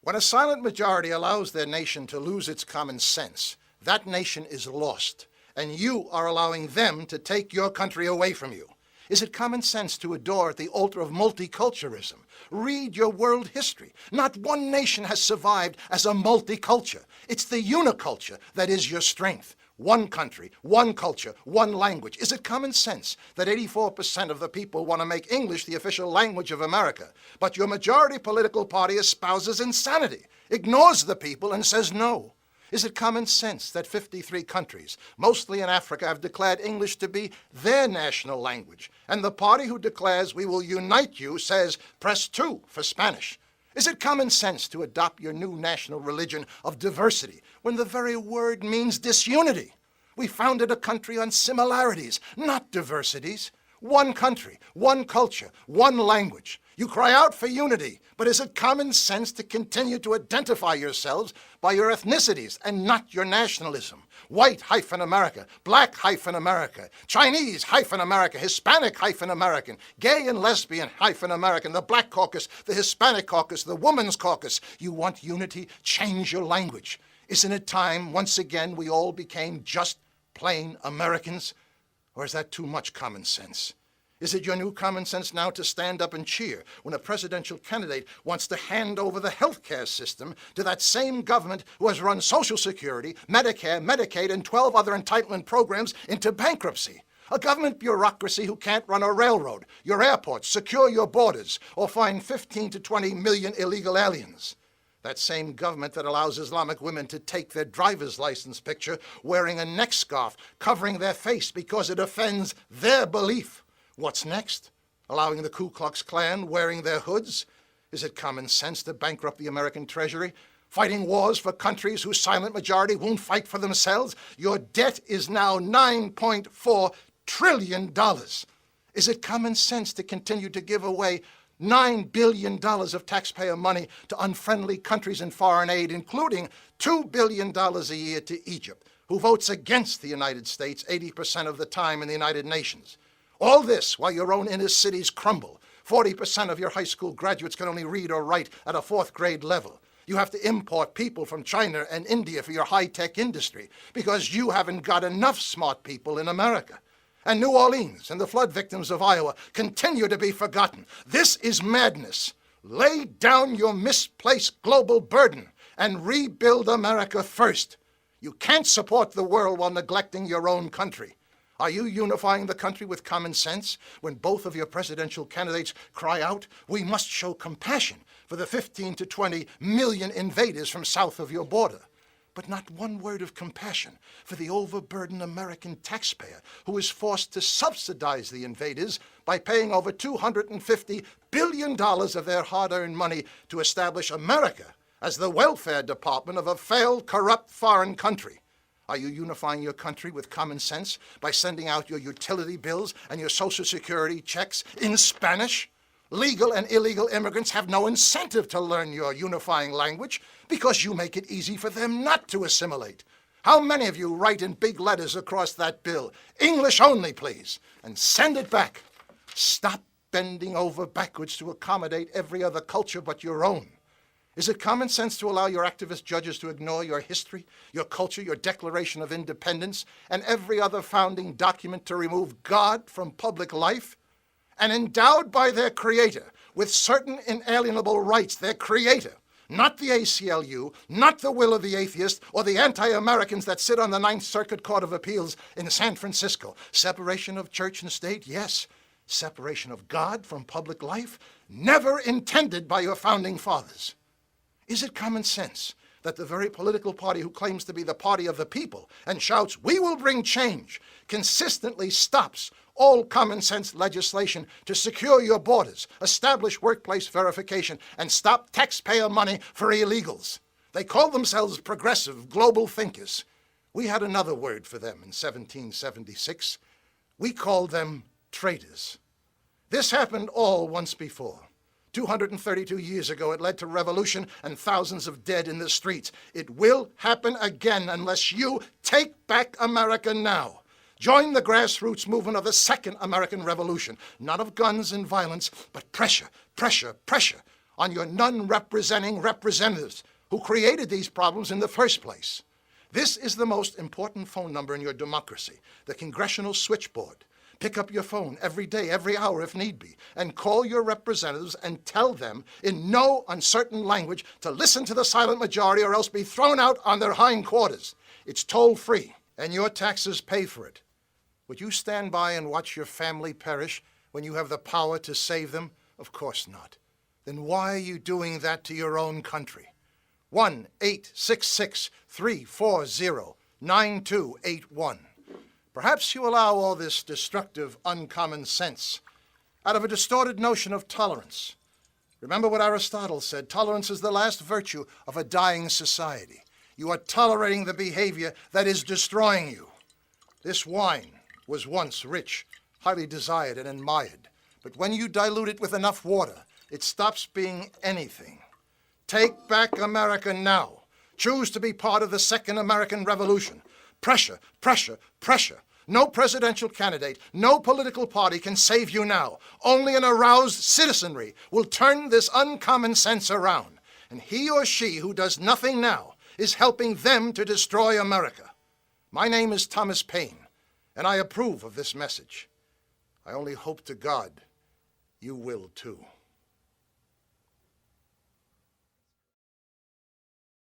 When a silent majority allows their nation to lose its common sense, that nation is lost, and you are allowing them to take your country away from you. Is it common sense to adore at the altar of multiculturalism? Read your world history. Not one nation has survived as a multiculture. It's the uniculture that is your strength. One country, one culture, one language. Is it common sense that 84% of the people want to make English the official language of America, but your majority political party espouses insanity, ignores the people, and says no? Is it common sense that 53 countries, mostly in Africa, have declared English to be their national language, and the party who declares we will unite you says press 2 for Spanish? Is it common sense to adopt your new national religion of diversity when the very word means disunity? We founded a country on similarities, not diversities. One country, one culture, one language. You cry out for unity, but is it common sense to continue to identify yourselves by your ethnicities and not your nationalism? White-America, Black-America, Chinese-America, Hispanic-American, gay and lesbian-American, the Black Caucus, the Hispanic Caucus, the Women's Caucus. You want unity? Change your language. Isn't it time, once again, we all became just plain Americans? Or is that too much common sense? Is it your new common sense now to stand up and cheer when a presidential candidate wants to hand over the health care system to that same government who has run Social Security, Medicare, Medicaid, and 12 other entitlement programs into bankruptcy? A government bureaucracy who can't run a railroad, your airports, secure your borders, or find 15 to 20 million illegal aliens. That same government that allows Islamic women to take their driver's license picture wearing a neck scarf covering their face because it offends their belief. What's next? Allowing the Ku Klux Klan wearing their hoods? Is it common sense to bankrupt the American Treasury? Fighting wars for countries whose silent majority won't fight for themselves? Your debt is now $9.4 trillion. Is it common sense to continue to give away $9 billion of taxpayer money to unfriendly countries in foreign aid, including $2 billion a year to Egypt, who votes against the United States 80% of the time in the United Nations? All this while your own inner cities crumble. 40% of your high school graduates can only read or write at a 4th grade level. You have to import people from China and India for your high-tech industry because you haven't got enough smart people in America. And New Orleans and the flood victims of Iowa continue to be forgotten. This is madness. Lay down your misplaced global burden and rebuild America first. You can't support the world while neglecting your own country. Are you unifying the country with common sense when both of your presidential candidates cry out, we must show compassion for the 15 to 20 million invaders from south of your border? But not one word of compassion for the overburdened American taxpayer who is forced to subsidize the invaders by paying over $250 billion of their hard-earned money to establish America as the welfare department of a failed, corrupt foreign country. Are you unifying your country with common sense by sending out your utility bills and your Social Security checks in Spanish? Legal and illegal immigrants have no incentive to learn your unifying language because you make it easy for them not to assimilate. How many of you write in big letters across that bill, English only, please, and send it back? Stop bending over backwards to accommodate every other culture but your own. Is it common sense to allow your activist judges to ignore your history, your culture, your Declaration of Independence, and every other founding document to remove God from public life? And endowed by their creator with certain inalienable rights, their creator, not the ACLU, not the will of the atheist, or the anti-Americans that sit on the Ninth Circuit Court of Appeals in San Francisco. Separation of church and state, yes. Separation of God from public life, never intended by your founding fathers. Is it common sense that the very political party who claims to be the party of the people and shouts, we will bring change, consistently stops all common sense legislation to secure your borders, establish workplace verification, and stop taxpayer money for illegals? They call themselves progressive global thinkers. We had another word for them in 1776. We called them traitors. This happened all once before. 232 years ago, it led to revolution and thousands of dead in the streets. It will happen again unless you take back America now. Join the grassroots movement of the Second American Revolution, not of guns and violence, but pressure, pressure, pressure on your none-representing representatives who created these problems in the first place. This is the most important phone number in your democracy, the Congressional Switchboard. Pick up your phone every day, every hour if need be, and call your representatives and tell them in no uncertain language to listen to the silent majority or else be thrown out on their hindquarters. It's toll-free, and your taxes pay for it. Would you stand by and watch your family perish when you have the power to save them? Of course not. Then why are you doing that to your own country? 1-866-340-9281. Perhaps you allow all this destructive, uncommon sense out of a distorted notion of tolerance. Remember what Aristotle said, tolerance is the last virtue of a dying society. You are tolerating the behavior that is destroying you. This wine was once rich, highly desired and admired, but when you dilute it with enough water, it stops being anything. Take back America now. Choose to be part of the Second American Revolution. Pressure, pressure, pressure. No presidential candidate, no political party can save you now. Only an aroused citizenry will turn this uncommon sense around. And he or she who does nothing now is helping them to destroy America. My name is Thomas Paine, and I approve of this message. I only hope to God you will too.